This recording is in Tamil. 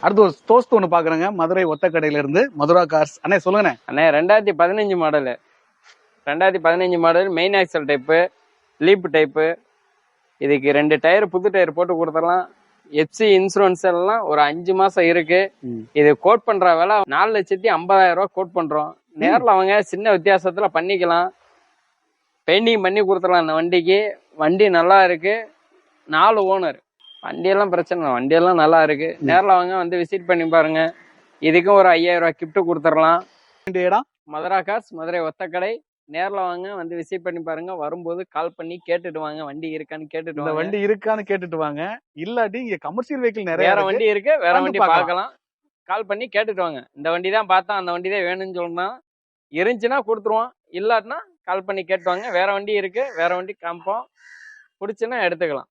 அடுத்து ஒரு தோஸ்து ஒண்ணு பாக்குறேங்க, மதுரை ஒத்தக்கடையில இருந்து மதுரா கார்ஸ். அண்ணே சொல்லுங்கண்ணே. அண்ணே 2015 model, 2015 model, main axle type, leaf type. இதுக்கு 2 டயர் புது டயர் போட்டு கொடுத்துடலாம். எஃப்சி இன்சூரன்ஸ் எல்லாம் ஒரு 5 மாசம் இருக்கு. இது கோட் பண்ற விலை 4,50,000 கோட் பண்றோம். நேரில் அவங்க சின்ன வித்தியாசத்துல பண்ணிக்கலாம். பெயிண்டிங் பண்ணி கொடுத்துடலாம். இந்த வண்டிக்கு வண்டி நல்லா இருக்கு, 4 ஓனர். வண்டியெல்லாம் பிரச்சனை இல்லை, வண்டியெல்லாம் நல்லா இருக்கு. நேரில் அவங்க வந்து விசிட் பண்ணி பாருங்க. இதுக்கும் ஒரு 5,000 கிஃப்ட் கொடுத்துடலாம். இடம் மதுரா கார்ஸ், மதுரை ஒத்தக்கடை. நேரில் வாங்க, வந்து விசிட் பண்ணி பாருங்க. வரும்போது கால் பண்ணி கேட்டுட்டு வாங்க, வண்டி இருக்கான்னு கேட்டுட்டு வாங்க. வண்டி இருக்கான்னு கேட்டுட்டு வாங்க. இல்லாட்டி இங்க கமர்ஷியல் வெஹிக்கிள் நிறைய வேற வண்டி இருக்கு, வேற வண்டி பார்க்கலாம். கால் பண்ணி கேட்டுட்டு வாங்க. இந்த வண்டி தான் பார்த்தா, அந்த வண்டி தான் வேணும்னு சொன்னா இருந்துச்சுன்னா கொடுத்துருவோம். இல்லாட்டினா கால் பண்ணி கேட்டுவாங்க. வேற வண்டி இருக்கு, வேற வண்டி காமிப்போம். பிடிச்சுன்னா எடுத்துக்கலாம்.